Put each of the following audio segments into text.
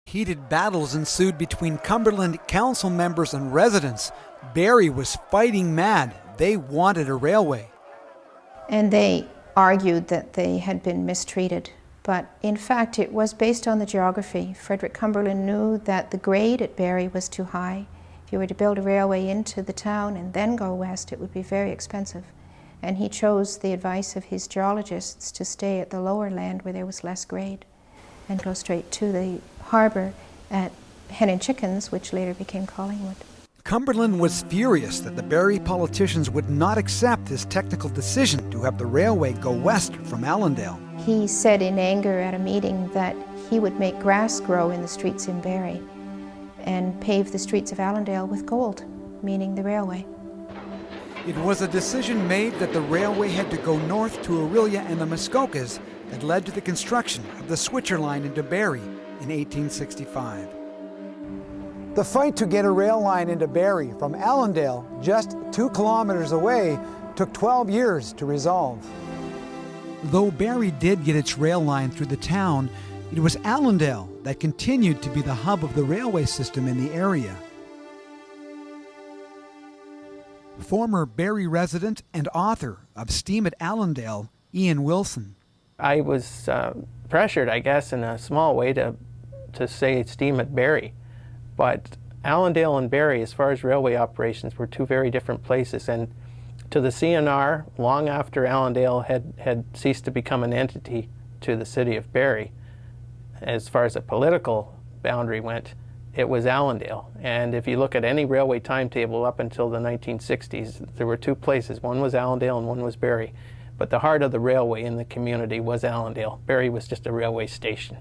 Heated battles ensued between Cumberland council members and residents. Barrie was fighting mad. They wanted a railway. And they argued that they had been mistreated. But in fact, it was based on the geography. Frederick Cumberland knew that the grade at Barrie was too high. If you were to build a railway into the town and then go west, it would be very expensive. And he chose the advice of his geologists to stay at the lower land where there was less grade and go straight to the harbour at Hen and Chickens, which later became Collingwood. Cumberland was furious that the Barrie politicians would not accept his technical decision to have the railway go west from Allendale. He said in anger at a meeting that he would make grass grow in the streets in Barrie and pave the streets of Allendale with gold, meaning the railway. It was a decision made that the railway had to go north to Orillia and the Muskokas that led to the construction of the Switcher line into Barrie in 1865. The fight to get a rail line into Barrie from Allendale, just 2 kilometers away, took 12 years to resolve. Though Barrie did get its rail line through the town, it was Allendale that continued to be the hub of the railway system in the area. Former Barrie resident and author of Steam at Allendale, Ian Wilson. I was pressured, I guess, in a small way to say Steam at Barrie. But Allendale and Barrie, as far as railway operations, were 2 very different places. And to the CNR, long after Allendale had ceased to become an entity to the city of Barrie, as far as a political boundary went, it was Allendale. And if you look at any railway timetable up until the 1960s, there were 2 places. One was Allendale and one was Barrie. But the heart of the railway in the community was Allendale. Barrie was just a railway station.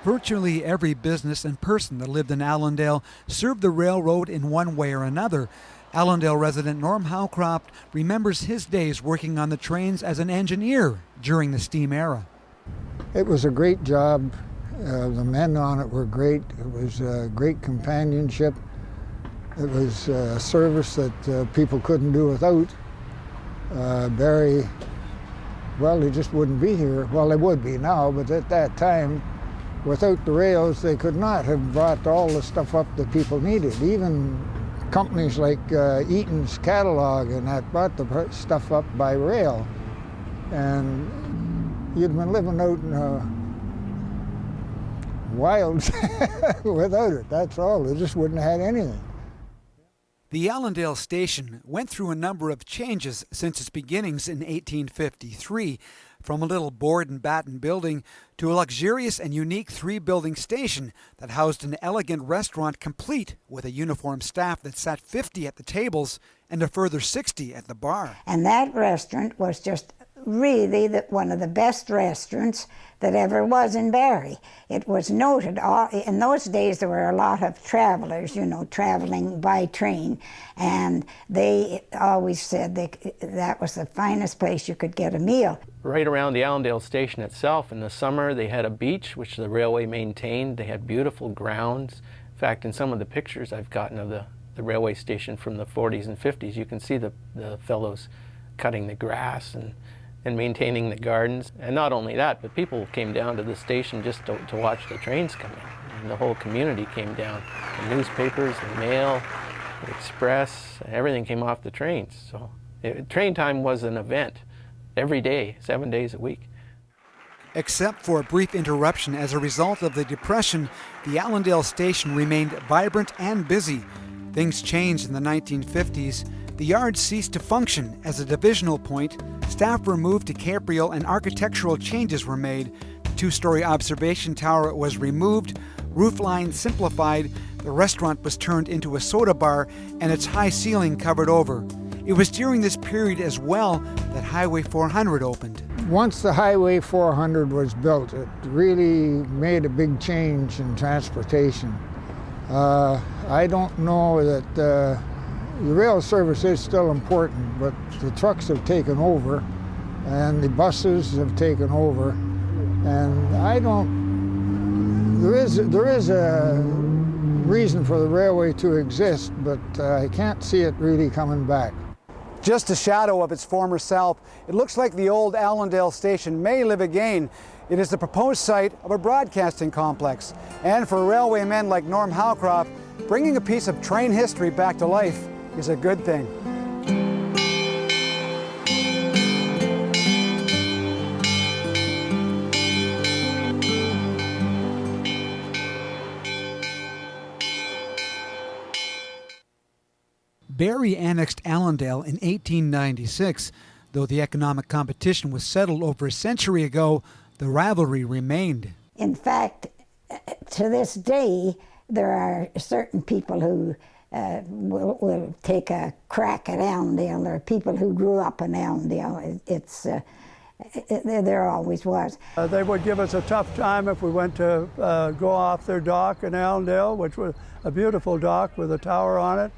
Virtually every business and person that lived in Allendale served the railroad in one way or another. Allendale resident Norm Howcroft remembers his days working on the trains as an engineer during the steam era. It was a great job. The men on it were great. It was great companionship. It was a service that people couldn't do without. Barrie, well, they just wouldn't be here. Well, they would be now, but at that time, without the rails, they could not have brought all the stuff up that people needed. Even companies like Eaton's Catalog and that brought the stuff up by rail. And you'd been living out in wilds without it, that's all. They just wouldn't have had anything. The Allendale station went through a number of changes since its beginnings in 1853, from a little board and batten building to a luxurious and unique 3-building station that housed an elegant restaurant complete with a uniformed staff that sat 50 at the tables and a further 60 at the bar. And that restaurant was just really one of the best restaurants that ever was in Barrie. It was noted, in those days there were a lot of travelers, you know, traveling by train, and they always said that was the finest place you could get a meal. Right around the Allendale station itself, in the summer they had a beach which the railway maintained. They had beautiful grounds. In fact, in some of the pictures I've gotten of the railway station from the 40s and 50s, you can see the fellows cutting the grass and maintaining the gardens. And not only that, but people came down to the station just to watch the trains come in. And the whole community came down. The newspapers, the mail, the express, everything came off the trains. So train time was an event every day, 7 days a week. Except for a brief interruption as a result of the Depression, the Allendale station remained vibrant and busy. Things changed in the 1950s. The yard ceased to function as a divisional point. Staff were moved to Capriel and architectural changes were made. The 2-story observation tower was removed, roof line simplified, the restaurant was turned into a soda bar, and its high ceiling covered over. It was during this period as well that Highway 400 opened. Once the Highway 400 was built, it really made a big change in transportation. I don't know that the rail service is still important, but the trucks have taken over and the buses have taken over, and there is a reason for the railway to exist, but I can't see it really coming back. Just a shadow of its former self, it looks like the old Allendale station may live again. It is the proposed site of a broadcasting complex. And for railway men like Norm Howcroft, bringing a piece of train history back to life is a good thing. Barrie annexed Allendale in 1896. Though the economic competition was settled over a century ago, the rivalry remained. In fact, to this day, there are certain people who will take a crack at Allendale. There are people who grew up in Allendale. There always was. They would give us a tough time if we went to go off their dock in Allendale, which was a beautiful dock with a tower on it.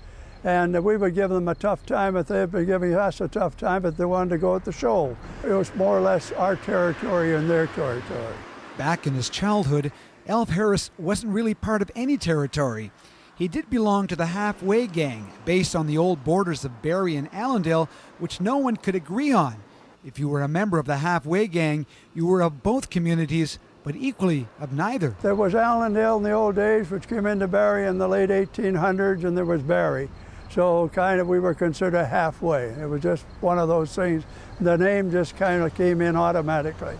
And we would give them a tough time if they'd been giving us a tough time if they wanted to go at the shoal. It was more or less our territory and their territory. Back in his childhood, Alf Harris wasn't really part of any territory. He did belong to the halfway gang, based on the old borders of Barrie and Allendale, which no one could agree on. If you were a member of the halfway gang, you were of both communities, but equally of neither. There was Allendale in the old days, which came into Barrie in the late 1800s, and there was Barrie. So kind of we were considered halfway. It was just one of those things. The name just kind of came in automatically.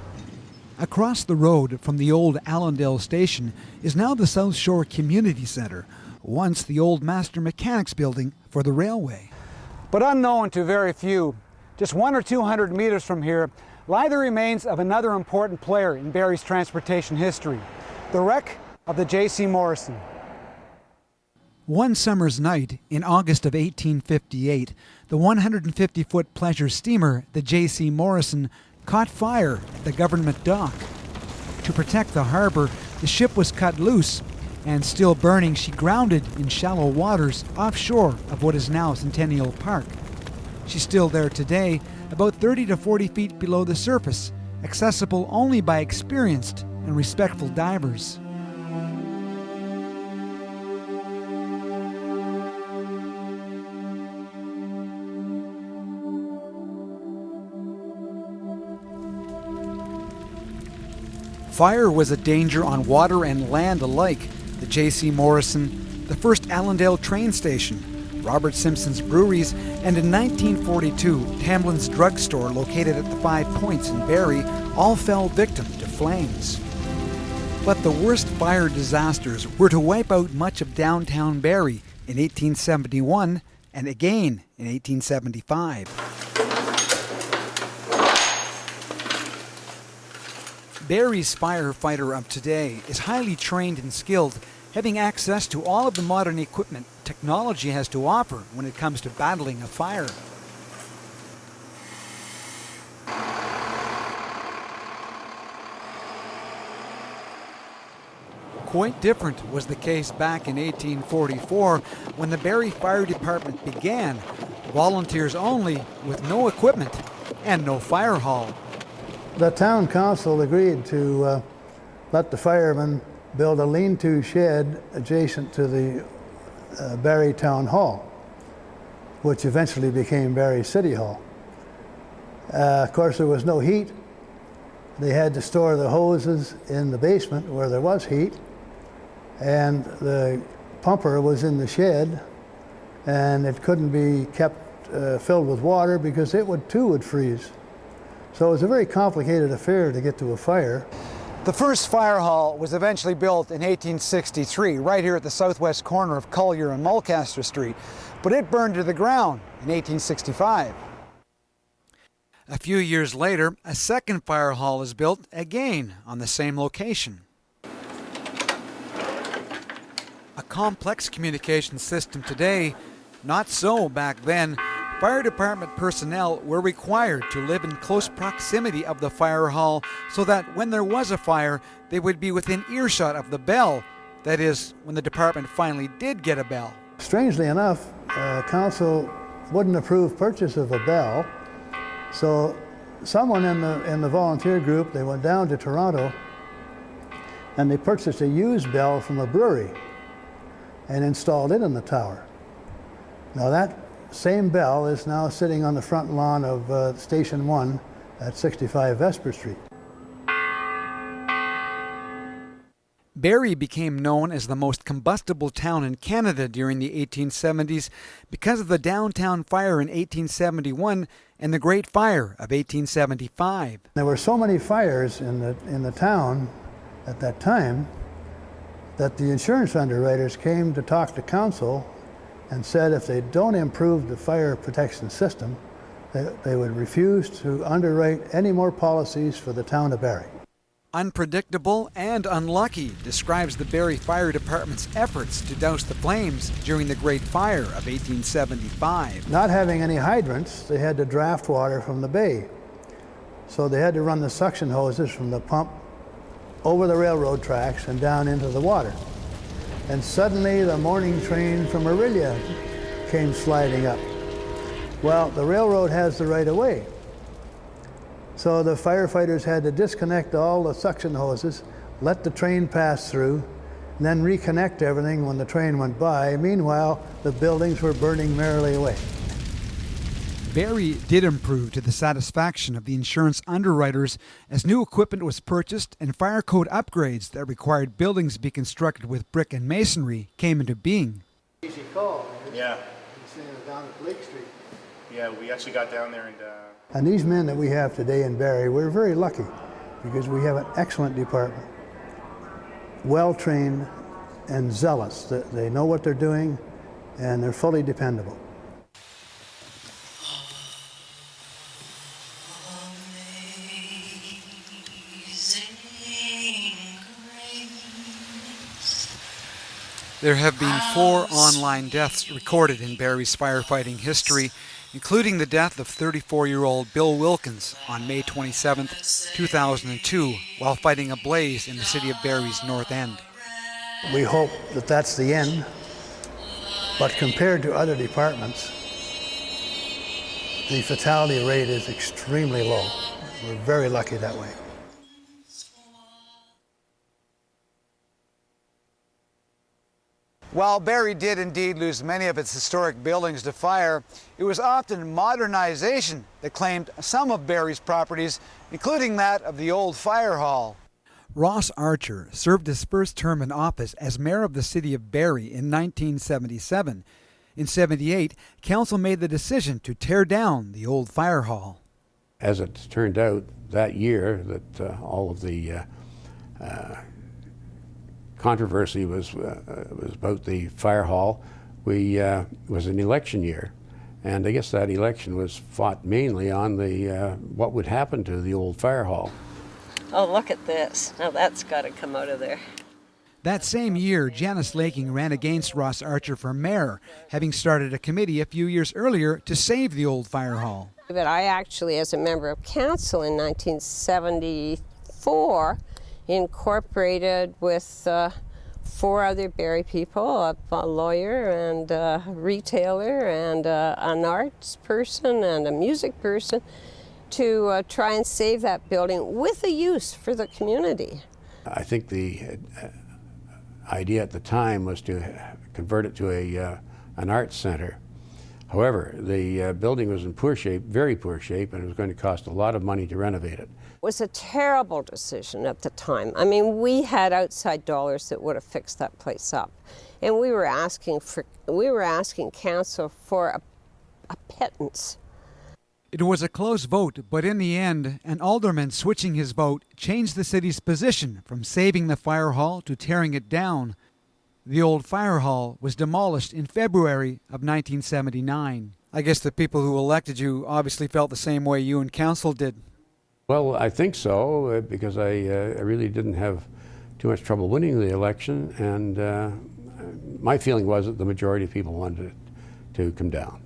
Across the road from the old Allendale station is now the South Shore Community Centre, once the old Master Mechanics building for the railway. But unknown to very few, just 100 or 200 meters from here lie the remains of another important player in Barrie's transportation history, the wreck of the J.C. Morrison. One summer's night in August of 1858, the 150-foot pleasure steamer, the J.C. Morrison, caught fire at the government dock. To protect the harbor, the ship was cut loose, and still burning, she grounded in shallow waters offshore of what is now Centennial Park. She's still there today, about 30 to 40 feet below the surface, accessible only by experienced and respectful divers. Fire was a danger on water and land alike. The J.C. Morrison, the first Allendale train station, Robert Simpson's breweries, and in 1942, Tamblin's drugstore located at the 5 Points in Barrie all fell victim to flames. But the worst fire disasters were to wipe out much of downtown Barrie in 1871 and again in 1875. Barrie's firefighter of today is highly trained and skilled, having access to all of the modern equipment technology has to offer when it comes to battling a fire. Quite different was the case back in 1844 when the Barrie Fire Department began, volunteers only with no equipment and no fire hall. The town council agreed to let the firemen build a lean-to shed adjacent to the Barrie Town Hall, which eventually became Barrie City Hall. Of course, there was no heat. They had to store the hoses in the basement where there was heat, and the pumper was in the shed, and it couldn't be kept filled with water because it too would freeze. So it was a very complicated affair to get to a fire. The first fire hall was eventually built in 1863, right here at the southwest corner of Collier and Mulcaster Street, but it burned to the ground in 1865. A few years later, a second fire hall is built again on the same location. A complex communication system today, not so back then. Fire department personnel were required to live in close proximity of the fire hall so that when there was a fire, they would be within earshot of the bell. That is, when the department finally did get a bell. Strangely enough, council wouldn't approve purchase of a bell, so someone in the volunteer group, they went down to Toronto and they purchased a used bell from a brewery and installed it in the tower. Now same bell is now sitting on the front lawn of Station 1 at 65 Vesper Street. Barrie became known as the most combustible town in Canada during the 1870s because of the downtown fire in 1871 and the Great Fire of 1875. There were so many fires in the town at that time that the insurance underwriters came to talk to council and said if they don't improve the fire protection system, they would refuse to underwrite any more policies for the town of Barrie. Unpredictable and unlucky describes the Barrie Fire Department's efforts to douse the flames during the Great Fire of 1875. Not having any hydrants, they had to draft water from the bay. So they had to run the suction hoses from the pump over the railroad tracks and down into the water. And suddenly the morning train from Orillia came sliding up. Well, the railroad has the right of way. So the firefighters had to disconnect all the suction hoses, let the train pass through, and then reconnect everything when the train went by. Meanwhile, the buildings were burning merrily away. Barrie did improve to the satisfaction of the insurance underwriters as new equipment was purchased and fire code upgrades that required buildings be constructed with brick and masonry came into being. Easy call. Yeah. Down at Lake Street. Yeah, we actually got down there And these men that we have today in Barrie, we're very lucky because we have an excellent department, well-trained and zealous. They know what they're doing and they're fully dependable. There have been 4 online deaths recorded in Barrie's firefighting history, including the death of 34-year-old Bill Wilkins on May 27, 2002, while fighting a blaze in the city of Barrie's North End. We hope that that's the end, but compared to other departments, the fatality rate is extremely low. We're very lucky that way. While Barrie did indeed lose many of its historic buildings to fire, it was often modernization that claimed some of Barrie's properties, including that of the old fire hall. Ross Archer served his first term in office as mayor of the city of Barrie in 1977. In '78, council made the decision to tear down the old fire hall. As it turned out that year that all of the controversy was about the fire hall, was an election year, and I guess that election was fought mainly on the what would happen to the old fire hall. Oh, look at this. Now that's got to come out of there. That same year, Janice Laking ran against Ross Archer for mayor, having started a committee a few years earlier to save the old fire hall. But I actually, as a member of council in 1974, incorporated with 4 other Barrie people, a lawyer and a retailer and an arts person and a music person, to try and save that building with a use for the community. I think the idea at the time was to convert it to an arts center. However, the building was in poor shape, very poor shape, and it was going to cost a lot of money to renovate it. It was a terrible decision at the time. I mean, we had outside dollars that would have fixed that place up, and we were asking council for a pittance. It was a close vote, but in the end, an alderman switching his vote changed the city's position from saving the fire hall to tearing it down. The old fire hall was demolished in February of 1979. I guess the people who elected you obviously felt the same way you and council did. Well, I think so, because I really didn't have too much trouble winning the election, and my feeling was that the majority of people wanted it to come down.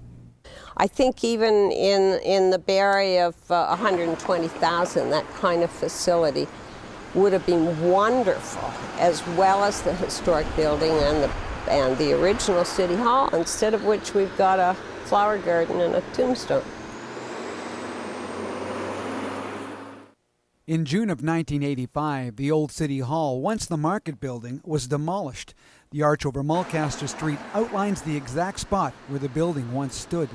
I think even in the Barrie of 120,000, that kind of facility would have been wonderful, as well as the historic building and the original City Hall, instead of which we've got a flower garden and a tombstone. In June of 1985, the old City Hall, once the Market Building, was demolished. The arch over Mulcaster Street outlines the exact spot where the building once stood.